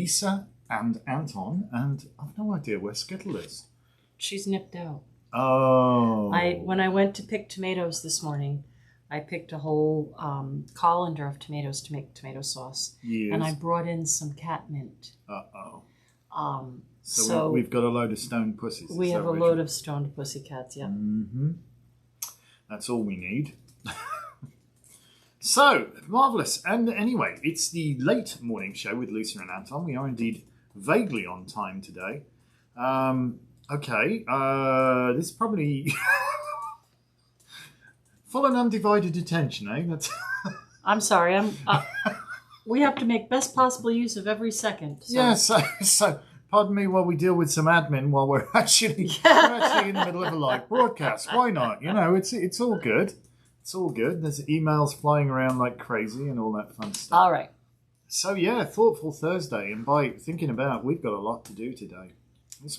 Lisa and Anton, and I've no idea where Skittle is. She's nipped out. Oh. When I went to pick tomatoes this morning, I picked a whole colander of tomatoes to make tomato sauce. Yes. And I brought in some catmint. Uh-oh. So we've got a load of stoned pussies. We have a load of stoned pussycats, yeah. Mm-hmm. That's all we need. So, marvellous. And anyway, it's the late morning show with Lisa and Anton. We are indeed vaguely on time today. Okay, this is probably full and undivided attention, eh? That's I'm sorry, we have to make best possible use of every second. So. Yeah, so pardon me while we deal with some admin while we're actually in the middle of a live broadcast. Why not? You know, it's all good. It's all good. There's emails flying around like crazy and all that fun stuff. All right. So yeah, thoughtful Thursday, and by thinking about it, we've got a lot to do today.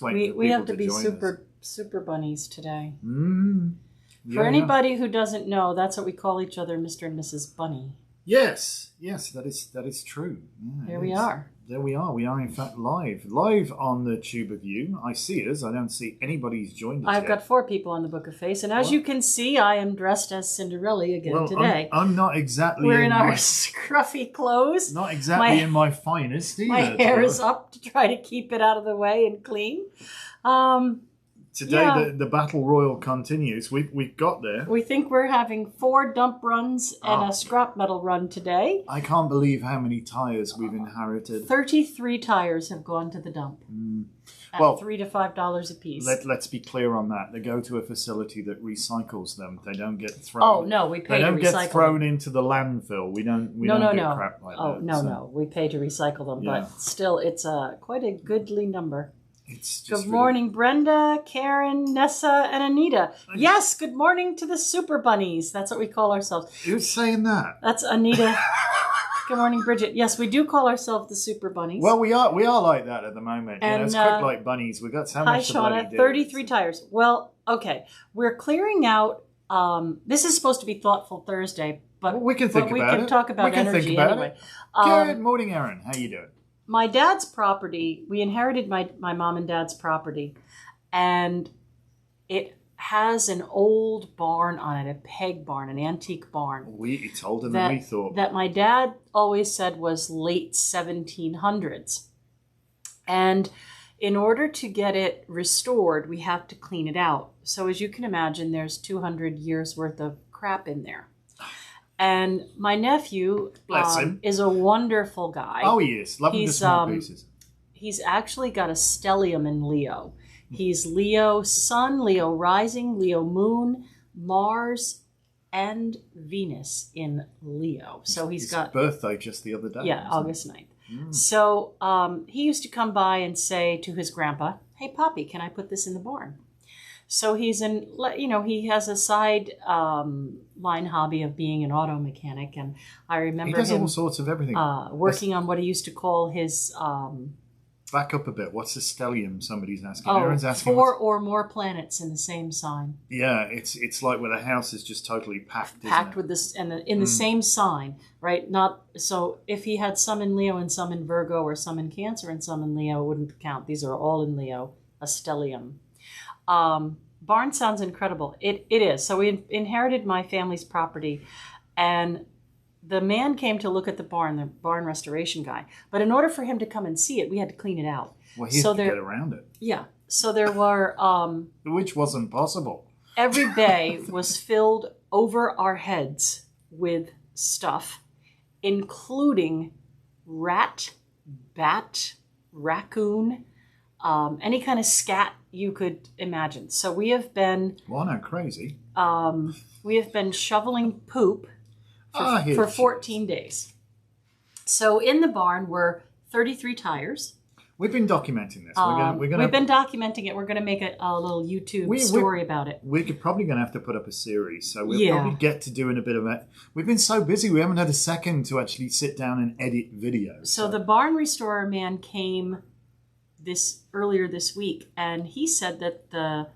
We have to be super bunnies today. Yeah, For anybody who doesn't know, that's what we call each other, Mr. and Mrs. Bunny. Yes, that is true. Yeah, There we are. There we are. We are in fact live on the Tube of You. I see us. I don't see anybody who's joined us. I've got 4 people on the Book of Face, and as you can see, I am dressed as Cinderella again today. I'm not exactly. We're in our scruffy clothes. Not exactly in my finest either. My hair is up to try to keep it out of the way and clean. Today, the battle royal continues. We've got there. We think we're having 4 dump runs and a scrap metal run today. I can't believe how many tyres we've inherited. 33 tyres have gone to the dump. At $3 to $5 a piece. Let's be clear on that. They go to a facility that recycles them. They don't get thrown. Oh no, we pay to recycle them. They don't get thrown into the landfill. We don't get crap like that. Oh no, we pay to recycle them, but still, it's quite a goodly number. It's just good morning, Brenda, Karen, Nessa, and Anita. Yes, good morning to the Super Bunnies. That's what we call ourselves. Who's saying that? That's Anita. Good morning, Bridget. Yes, we do call ourselves the Super Bunnies. Well, we are like that at the moment. And, it's quick like bunnies. We've got so much to bloody do. 33 tires. Well, okay. We're clearing out. This is supposed to be Thoughtful Thursday, but we can think about it. We can talk about energy anyway. Good morning, Aaron. How you doing? My dad's property, we inherited my mom and dad's property, and it has an old barn on it, a peg barn, an antique barn. It's older than we thought. That my dad always said was late 1700s. And in order to get it restored, we have to clean it out. So as you can imagine, there's 200 years worth of crap in there. And my nephew is a wonderful guy. Oh, he is. Love him to small pieces. He's actually got a stellium in Leo. He's Leo Sun, Leo Rising, Leo Moon, Mars, and Venus in Leo. So he's got... His birthday just the other day. Yeah, August 9th. So he used to come by and say to his grandpa, "Hey, Poppy, can I put this in the barn?" So he has a side line hobby of being an auto mechanic, and I remember he does all sorts of everything. Working on what he used to call his. Back up a bit. What's a stellium? Somebody's asking. Aaron's asking. 4 or more planets in the same sign. Yeah, it's like where the house is just totally packed. Packed with this, and in the same sign, right? Not so. If he had some in Leo and some in Virgo, or some in Cancer and some in Leo, it wouldn't count. These are all in Leo. A stellium. Barn sounds incredible. It is. So we inherited my family's property, and the man came to look at the barn restoration guy. But in order for him to come and see it, we had to clean it out. Well, he had to get around it. Yeah. So there were... which wasn't possible. Every bay was filled over our heads with stuff, including rat, bat, raccoon, any kind of scat you could imagine. So we have been... Well, not crazy. We have been shoveling poop for 14 days. So in the barn were 33 tires. We've been documenting this. We've been documenting it. We're going to make a little YouTube story about it. We're probably going to have to put up a series. So we'll probably get to doing a bit of it. We've been so busy, we haven't had a second to actually sit down and edit videos. So the barn restorer man came earlier this week, and he said that the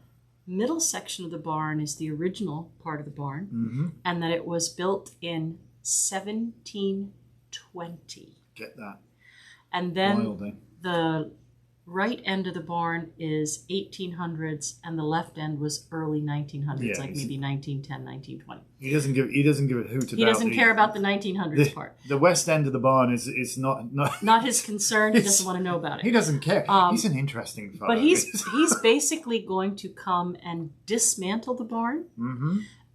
middle section of the barn is the original part of the barn, and that it was built in 1720. Get that. And then Wild, eh? the right end of the barn is 1800s, and the left end was early 1900s, Yeah, like maybe 1910, 1920. He doesn't give a hoot about. He doesn't care about the 1900s part. The west end of the barn is Not his concern. He doesn't want to know about it. He doesn't care. He's an interesting fellow. But he's basically going to come and dismantle the barn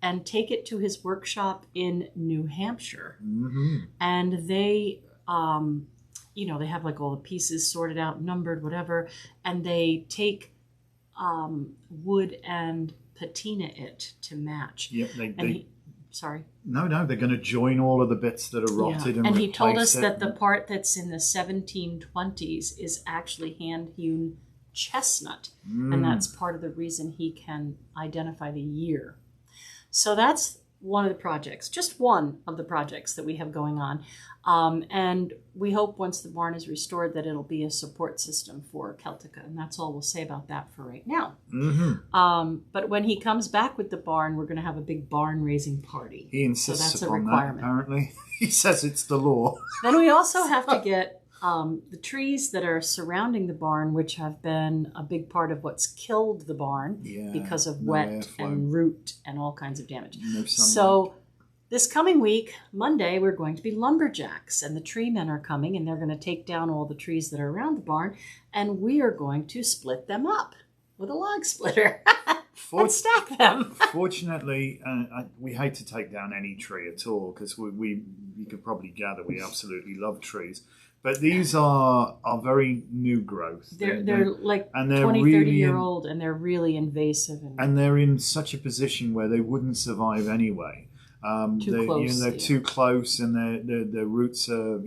and take it to his workshop in New Hampshire. And they, they have like all the pieces sorted out, numbered, whatever, and they take wood and patina it to match. Yep, sorry. No, they're going to join all of the bits that are rotted and he told us replace it. that the part that's in the 1720s is actually hand-hewn chestnut, and that's part of the reason he can identify the year. So that's one of the projects, just one of the projects that we have going on. And we hope once the barn is restored that it'll be a support system for Celtica. And that's all we'll say about that for right now. But when he comes back with the barn, we're going to have a big barn raising party. He insists so that's upon a requirement. that, apparently. He says it's the law. Then we also have to get the trees that are surrounding the barn, which have been a big part of what's killed the barn because of wet and root and all kinds of damage. So this coming week, Monday, we're going to be lumberjacks, and the tree men are coming, and they're going to take down all the trees that are around the barn, and we are going to split them up with a log splitter and stack them. Fortunately, we hate to take down any tree at all, because you could probably gather we absolutely love trees. But these are very new growth. They're like and they're 20, really 30-year-old, and they're really invasive. And they're in such a position where they wouldn't survive anyway. They're too close, and their roots are,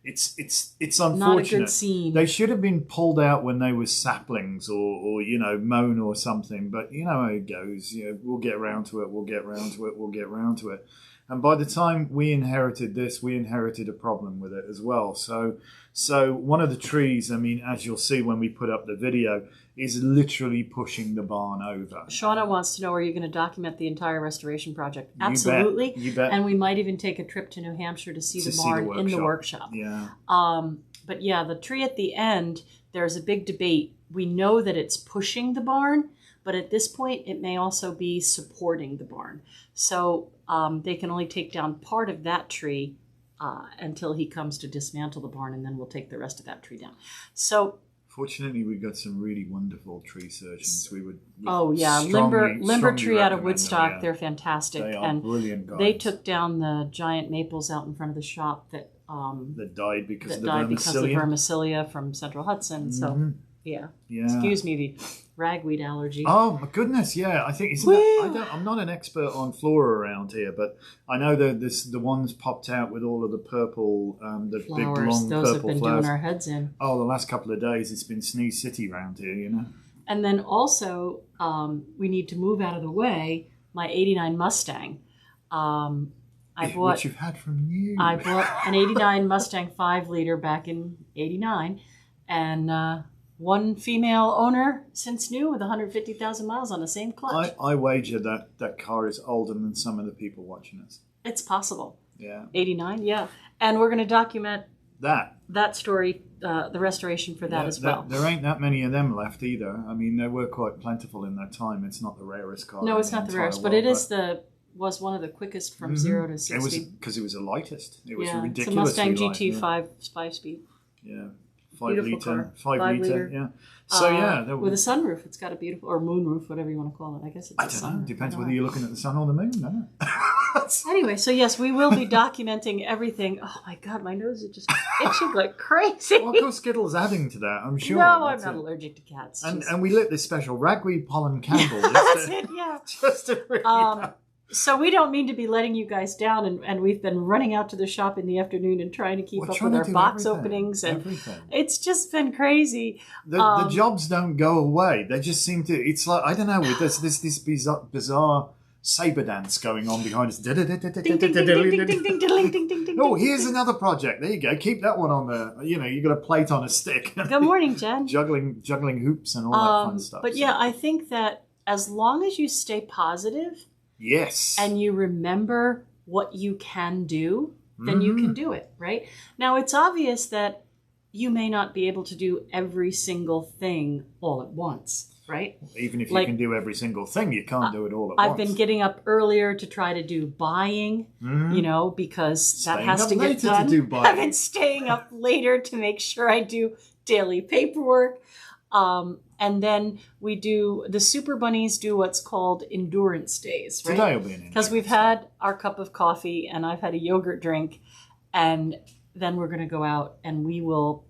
it's unfortunate. Not a good scene. They should have been pulled out when they were saplings or mown or something. But you know how it goes. We'll get around to it. And by the time we inherited this, we inherited a problem with it as well. So one of the trees, as you'll see when we put up the video, is literally pushing the barn over. Shauna wants to know, are you going to document the entire restoration project? Absolutely. You bet. And we might even take a trip to New Hampshire to see the barn in the workshop. Yeah. But yeah, the tree at the end, there's a big debate. We know that it's pushing the barn, but at this point, it may also be supporting the barn. So they can only take down part of that tree until he comes to dismantle the barn, and then we'll take the rest of that tree down. So fortunately, we got some really wonderful tree surgeons. Limber Tree out of Woodstock. They're fantastic. They are brilliant guys. They took down the giant maples out in front of the shop that died because of the vermicilia from Central Hudson. So yeah. Excuse me, the ragweed allergy. Oh my goodness, yeah. I think I'm not an expert on flora around here, but I know that the ones popped out with all of the purple, the flowers. Big long Those purple have been flowers. doing our heads in. Oh, the last couple of days it's been Sneeze City around here, And then also, we need to move out of the way my '89 Mustang. Which you've had from you. I bought an '89 Mustang 5-liter back in '89, and one female owner since new with 150,000 miles on the same clutch. I wager that car is older than some of the people watching us. It's possible. Yeah. '89, yeah. And we're going to document that story, the restoration for that as well. There ain't that many of them left either. They were quite plentiful in that time. It's not the rarest car. No, it's not the rarest, but it was one of the quick from 0 to 60. It was because it was the lightest. It was ridiculously it's a Mustang light, GT 5-speed. Yeah. 5 liter. Yeah. So with a sunroof, it's got a beautiful, or moonroof, whatever you want to call it. I guess it's I don't know. Depends whether you're looking at the sun or the moon, doesn't it? Anyway, so yes, we will be documenting everything. Oh my God, my nose is just itching like crazy. Well, of course, Skittle's adding to that, I'm sure. No, I'm not allergic to cats. And we lit this special ragweed pollen candle. That's it, yeah. Just to really So we don't mean to be letting you guys down, and we've been running out to the shop in the afternoon and trying to keep up with our box openings, and it's just been crazy. The jobs don't go away; they just seem to. It's like, I don't know. There's this bizarre saber dance going on behind us. Oh, here's another project. There you go. Keep that one on the. You got a plate on a stick. Good morning, Jen. juggling hoops and all that fun stuff. But yeah, I think that as long as you stay positive. Yes. And you remember what you can do, then you can do it, right? Now, it's obvious that you may not be able to do every single thing all at once, right? Even if you can do every single thing, you can't do it all at I've once. been getting up earlier to try to do buying, because that has to get done. To do buying. I've been staying up later to make sure I do daily paperwork. And then the Super Bunnies do what's called endurance days, right? Today will be an because we've had our cup of coffee and I've had a yogurt drink, and then we're going to go out and we will.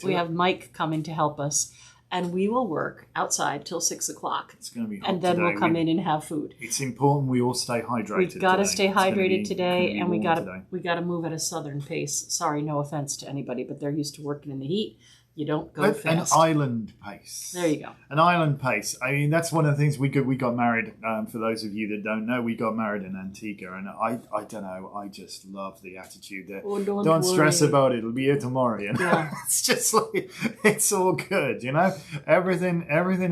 We have Mike coming to help us, and we will work outside till 6 o'clock. It's going to be hot and then today. We'll come in and have food. It's important we all stay hydrated. We've got to stay hydrated today, and we got to to move at a southern pace. Sorry, no offense to anybody, but they're used to working in the heat. You don't go fast. An island pace. There you go. An island pace. I mean, that's one of the things we got married. For those of you that don't know, we got married in Antigua, and I don't know. I just love the attitude there. Oh, don't stress about it. It'll be here tomorrow. You know? Yeah. It's just like it's all good. You know, everything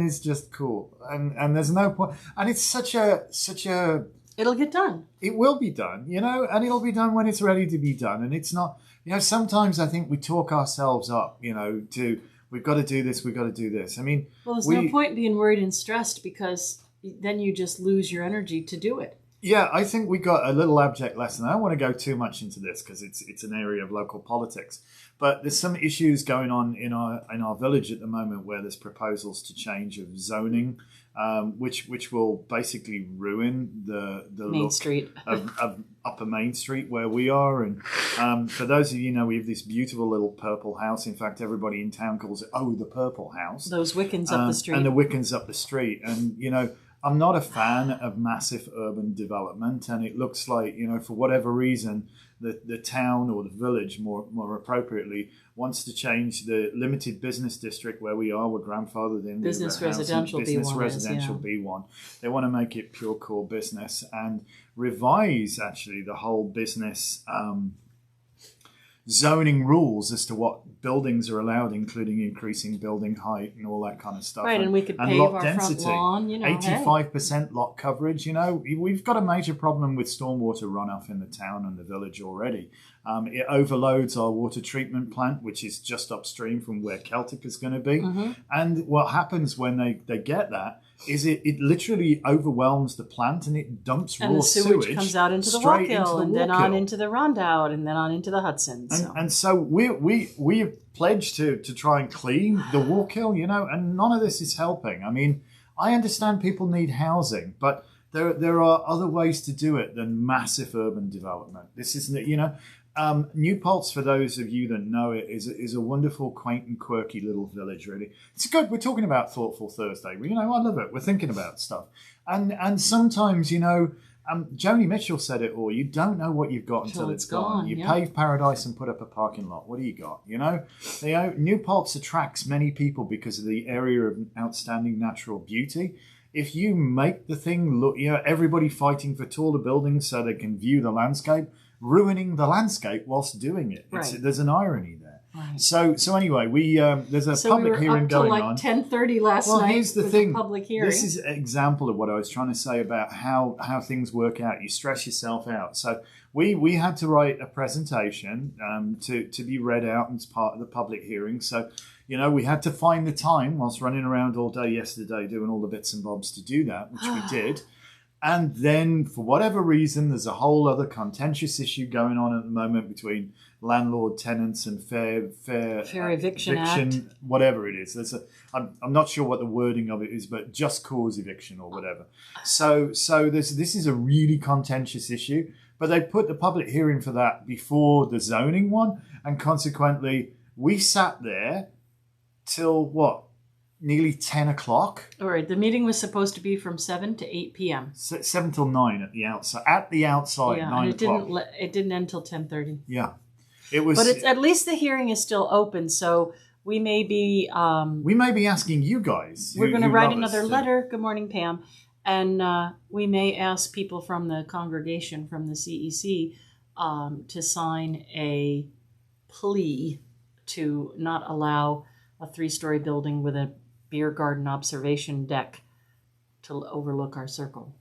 is just cool, and there's no point. And it's such a. It'll get done. It will be done. You know, and it'll be done when it's ready to be done, and it's not. You know, sometimes I think we talk ourselves up, you know, to we've got to do this, we've got to do this. I mean, well, there's no point being worried and stressed because then you just lose your energy to do it. Yeah, I think we got a little abject lesson. I don't want to go too much into this because it's an area of local politics. But there's some issues going on in our village at the moment where there's proposals to change of zoning, which will basically ruin the Main look Street. of Upper Main Street where we are. And for those of you who know, we have this beautiful little purple house. In fact, everybody in town calls it, the purple house. Those Wiccans up the street. And the Wiccans up the street. And, you know, I'm not a fan of massive urban development, and it looks like, you know, for whatever reason, the town or the village, more appropriately, wants to change the limited business district where we are. We're grandfathered in. Business residential B1. They want to make it pure core business and revise, actually, the whole business zoning rules as to what buildings are allowed, including increasing building height and all that kind of stuff. Right, and we could pave lot our density. front lawn, you know. 85% lot coverage, you know. We've got a major problem with stormwater runoff in the town and the village already. It overloads our water treatment plant, which is just upstream from where Celtic is going to be. Mm-hmm. And what happens when they get that is it literally overwhelms the plant and it dumps raw sewage. And the sewage comes out into the Walkill, and then on into the Rondout, and then on into the Hudson. And so we have pledged to try and clean the Walkill, you know, and none of this is helping. I mean, I understand people need housing, but there are other ways to do it than massive urban development. This isn't, you know. New Paltz, for those of you that know it, is a wonderful, quaint and quirky little village, really. It's good. We're talking about Thoughtful Thursday. You know, I love it. We're thinking about stuff. And sometimes, you know, Joni Mitchell said it all. You don't know what you've got until it's gone. You pave paradise and put up a parking lot. What do you got? You know, New Paltz attracts many people because of the area of outstanding natural beauty. If you make the thing look, you know, everybody fighting for taller buildings so they can view the landscape, ruining the landscape whilst doing it. Right. There's an irony there. Right. So anyway, there's a public hearing going on. So we were up till like 10:30 last night. Well, here's the thing. Public hearing. This is an example of what I was trying to say about how things work out. You stress yourself out. So we had to write a presentation to be read out as part of the public hearing. So, you know, we had to find the time whilst running around all day yesterday doing all the bits and bobs to do that, which we did. And then, for whatever reason, there's a whole other contentious issue going on at the moment between landlord, tenants, and fair eviction act, whatever it is. I'm not sure what the wording of it is, but just cause eviction or whatever. So this is a really contentious issue. But they put the public hearing for that before the zoning one, and consequently, we sat there till what? Nearly 10 o'clock. All right. The meeting was supposed to be from 7 to 8 p.m. 7 till 9 at the outside. At the outside, yeah, 9 and o'clock. It didn't end till 10:30. Yeah, it was. But at least the hearing is still open, so we may be. We may be asking you guys. We're going to write another letter. Good morning, Pam, and we may ask people from the congregation from the CEC to sign a plea to not allow a 3-story building with a beer garden observation deck to overlook our circle.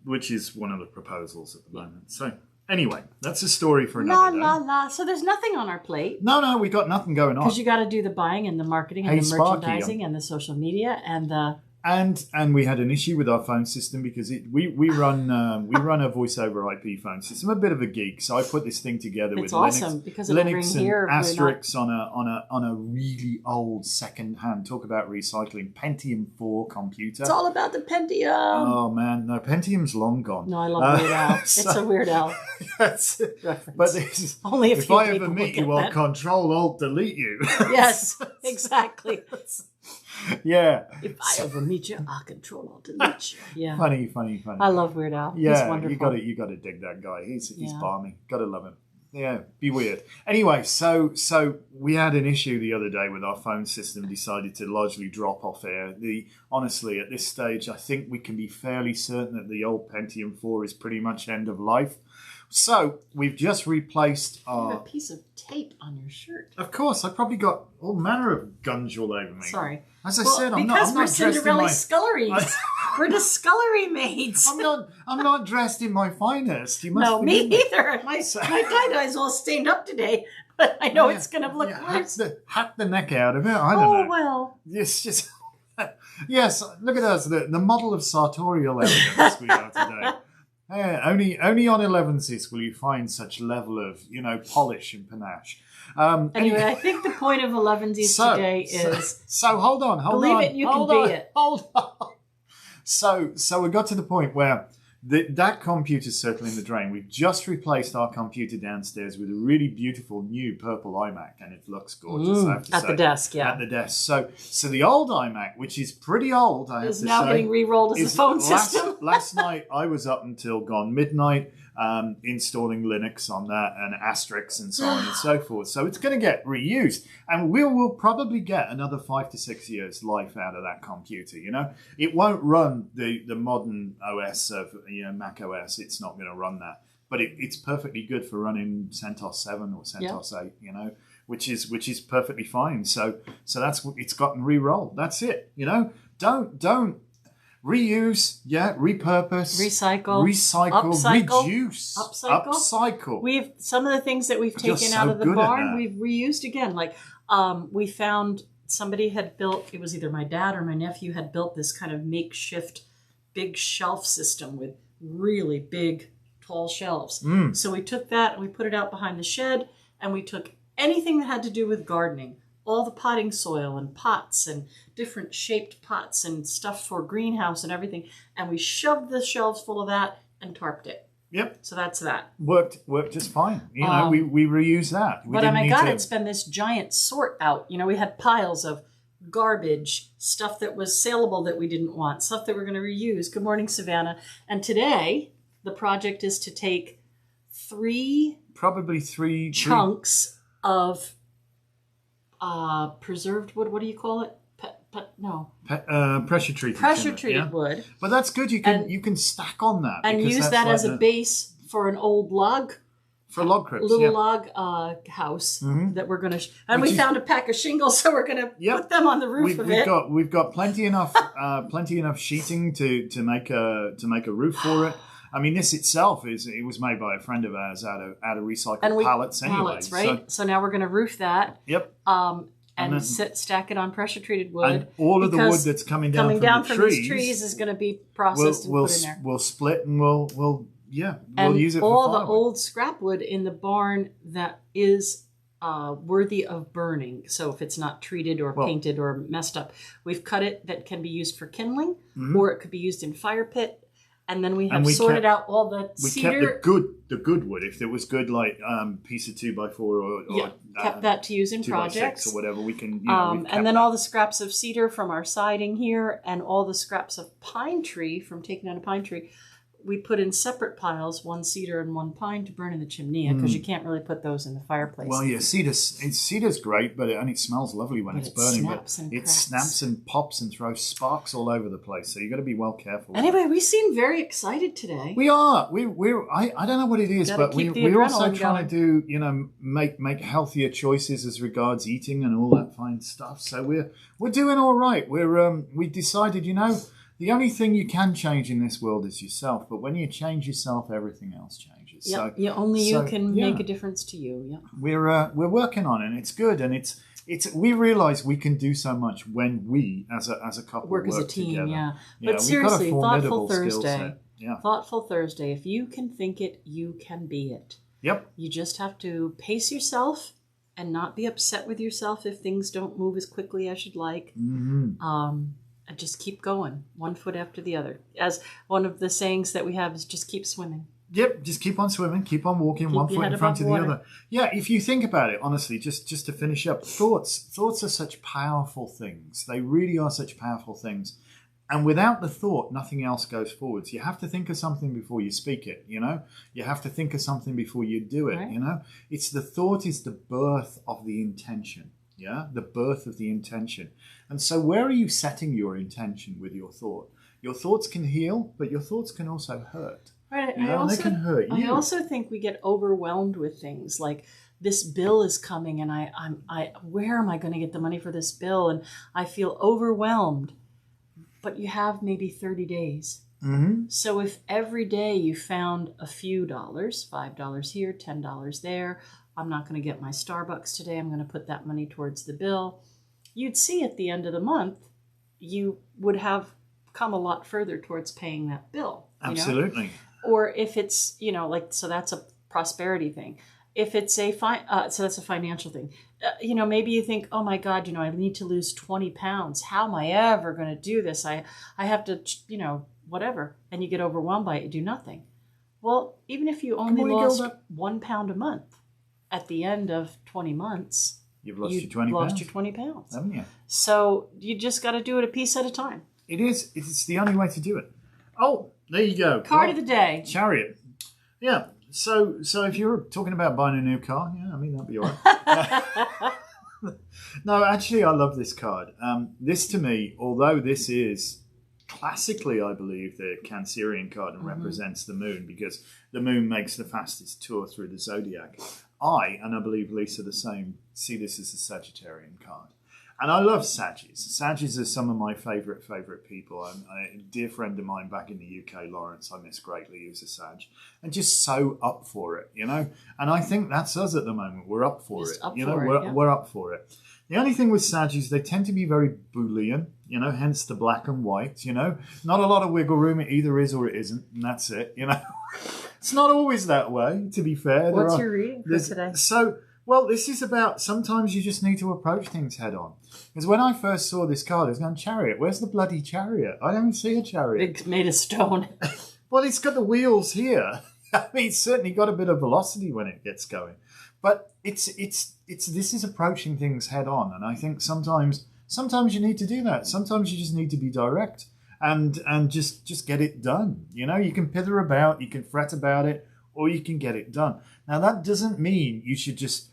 Which is one of the proposals at the moment. So Anyway, that's a story for La another day. la la. So there's nothing on our plate. No, we got nothing going on. Because you got to do the buying and the marketing and the Sparky, merchandising and the social media and the... And we had an issue with our phone system because we run a voice over IP phone system. I'm a bit of a geek, so I put this thing together with awesome, Linux, because it'll Linux ring and here Asterix on a really old second hand. Talk about recycling Pentium 4 computer. It's all about the Pentium. Oh man, no, Pentium's long gone. No, I love Weird Al. It's a Weird Al Yes, reference. but this is, Only if I ever meet you, I'll Control Alt Delete you. Yes, exactly. Yeah. If I ever meet you, I'll Control Alt Delete you. Yeah. Funny. I love Weird Al. Yeah, He's wonderful. you got to dig that guy. He's Yeah. balmy. Got to love him. Yeah, be weird. Anyway, so we had an issue the other day with our phone system. Decided to largely drop off air. Honestly, at this stage, I think we can be fairly certain that the old Pentium 4 is pretty much end of life. So we've just replaced You have our. a piece of tape on your shirt. Of course, I probably got all manner of gunge all over me. Sorry. As I said, I'm because not we're dressed in Cinderella my. sculleries. We're the scullery maids. I'm not dressed in my finest. You must No, me forgive me. either. My tie-dye's all stained up today, but I know it's going to look worse. Hack the neck out of it. I don't know. Oh, well. It's just. Yes, look at us, the model of sartorial elegance we are today. Only on Elevensies will you find such level of, polish and panache. Anyway, I think the point of Elevensies today is... So hold on. Believe it, you can be it. Hold on. So we got to the point where that computer's circling the drain. We've just replaced our computer downstairs with a really beautiful new purple iMac, and it looks gorgeous, I have to say. At the desk, yeah. At the desk. So the old iMac, which is pretty old, I have to say, is now getting re-rolled as a phone system. Last night, I was up until gone midnight installing Linux on that and Asterix and so on and so forth. So it's going to get reused. And we'll probably get another 5 to 6 years life out of that computer, It won't run the modern OS of Mac OS. It's not going to run that. But it's perfectly good for running CentOS 7 or CentOS 8, which is perfectly fine. So it's gotten re-rolled. That's it, Don't reuse, repurpose, recycle, upcycle, reduce, upcycle. upcycle. Some of the things that we've taken out of the barn, we've reused again. Like we found somebody had built. It was either my dad or my nephew had built this kind of makeshift big shelf system with really big, tall shelves. So we took that and we put it out behind the shed, and we took anything that had to do with gardening. All the potting soil and pots and different shaped pots and stuff for greenhouse and everything. And we shoved the shelves full of that and tarped it. Yep. So that's that. Worked just fine. We reuse that. But my God, it's been this giant sort out. We had piles of garbage, stuff that was saleable that we didn't want, stuff that we're going to reuse. Good morning, Savannah. And today, the project is to take probably three chunks of preserved wood. What do you call it? Pressure treated. Pressure treated wood. But that's good. You can stack on that and use that as a base for an old log. For log crypts, log house that we're going to. And we found a pack of shingles, so we're going to put them on the roof of it. We've got plenty enough sheeting to make a roof for it. I mean, this itself it was made by a friend of ours out of recycled pallets anyway. Pallets, right? So now we're going to roof that. Yep. And stack it on pressure treated wood. And all of the wood that's coming down from these trees is going to be processed and put in there. We'll split and we'll use it for all firewood. the old scrap wood in the barn that is worthy of burning. So if it's not treated or painted or messed up, we've cut it that can be used for kindling, or it could be used in fire pit. And then we have sorted out all the cedar. We kept the good wood. If there was good, like piece of 2x4 or kept that to use in projects or whatever, we can. And then all the scraps of cedar from our siding here, and all the scraps of pine tree from taking down a pine tree, we put in separate piles, one cedar and one pine, to burn in the chimney, because you can't really put those in the fireplace. Well, yeah, cedar's great, but it smells lovely when it's burning. It snaps and pops and throws sparks all over the place. So you got to be well careful. Anyway, we seem very excited today. We are. I don't know what it is, but we're also trying to do make healthier choices as regards eating and all that fine stuff. So we're doing all right. We decided, the only thing you can change in this world is yourself. But when you change yourself, everything else changes. changes. Yeah, So you can make a difference to you. Yeah, we're working on it, and it's good, and it's we realize we can do so much when we as a couple work as a team. together. Yeah, Yeah, but seriously, we've got a Thoughtful formidable skill Thursday. set. Yeah. Thoughtful Thursday. If you can think it, you can be it. Yep. You just have to pace yourself and not be upset with yourself if things don't move as quickly as you'd like. Mm-hmm. And just keep going, one foot after the other. As one of the sayings that we have is just keep swimming. Yep, just keep on swimming, keep on walking, one foot in front of the other. Yeah, if you think about it, honestly, just to finish up, thoughts are such powerful things. They really are such powerful things. And without the thought, nothing else goes forwards. You have to think of something before you speak it, you know? You have to think of something before you do it, you know? It's the thought is the birth of the intention, yeah? The birth of the intention. And so where are you setting your intention with your thought? Your thoughts can heal, but your thoughts can also hurt. Right. You know, they can hurt you. I also think we get overwhelmed with things like this bill is coming and I where am I going to get the money for this bill? And I feel overwhelmed. But you have maybe 30 days. Mm-hmm. So if every day you found a few dollars, $5 here, $10 there, I'm not going to get my Starbucks today, I'm going to put that money towards the bill, you'd see at the end of the month, you would have come a lot further towards paying that bill. Absolutely. You know? Or if it's, so that's a prosperity thing. If it's so that's a financial thing. Maybe you think, oh my God, I need to lose 20 pounds. How am I ever going to do this? I have to, whatever. And you get overwhelmed by it, you do nothing. Well, even if you only lost 1 pound a month at the end of 20 months, you've lost your 20 pounds. Your 20 pounds. Haven't you? So you just got to do it a piece at a time. It is. It's the only way to do it. Oh, there you go. Card of the day. Chariot. Yeah. So if you're talking about buying a new car, that'd be all right. No, actually, I love this card. This to me, although this is classically, I believe, the Cancerian card and represents the moon because the moon makes the fastest tour through the zodiac. And I believe Lisa the same, see this as a Sagittarian card. And I love Saggies. Saggies are some of my favourite people. A dear friend of mine back in the UK, Lawrence, I miss greatly, who's a Sag. And just so up for it, And I think that's us at the moment. We're up for it. We're up for it. The only thing with Saggies, they tend to be very Boolean, hence the black and white, Not a lot of wiggle room. It either is or it isn't, and that's it, It's not always that way, to be fair. What's your reading for today? Well, this is about sometimes you just need to approach things head on. Because when I first saw this card, I was going, Chariot, where's the bloody chariot? I don't see a chariot. It's made of stone. Well, it's got the wheels here. It's certainly got a bit of velocity when it gets going. But this is approaching things head on. And I think sometimes you need to do that. Sometimes you just need to be direct and just get it done. You can pither about, you can fret about it, or you can get it done. Now, that doesn't mean you should just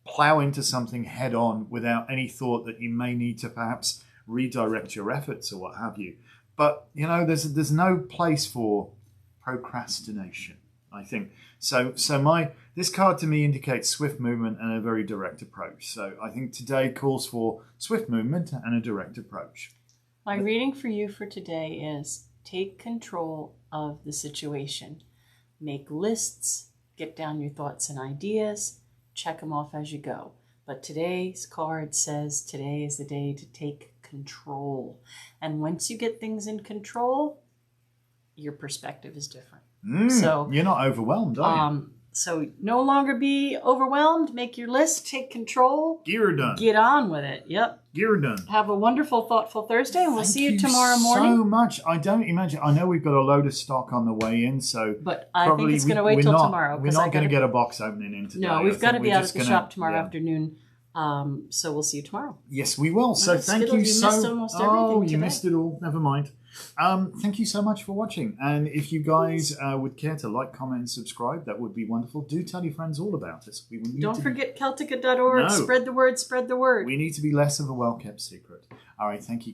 plow into something head on without any thought that you may need to perhaps redirect your efforts or what have you. But, there's no place for procrastination, I think. So this card to me indicates swift movement and a very direct approach. So I think today calls for swift movement and a direct approach. My reading for you for today is take control of the situation. Make lists, get down your thoughts and ideas, check them off as you go. But today's card says today is the day to take control. And once you get things in control, your perspective is different. So you're not overwhelmed, are you? So no longer be overwhelmed. Make your list. Take control. Gear done. Get on with it. Yep. Gear done. Have a wonderful, thoughtful Thursday, and we'll see you tomorrow morning. morning. So much. I don't imagine. I know we've got a load of stock on the way in, so but I think it's going to wait till tomorrow. We're not going to get a box opening in today. No, we've got to be out at the shop tomorrow afternoon. So we'll see you tomorrow. Yes, we will. So thank you so much. You missed almost everything today. You missed it all. Never mind. Thank you so much for watching. And if you guys would care to like, comment, and subscribe, that would be wonderful. Do tell your friends all about us. Don't forget Celtica.org. No. Spread the word. Spread the word. We need to be less of a well-kept secret. All right. Thank you.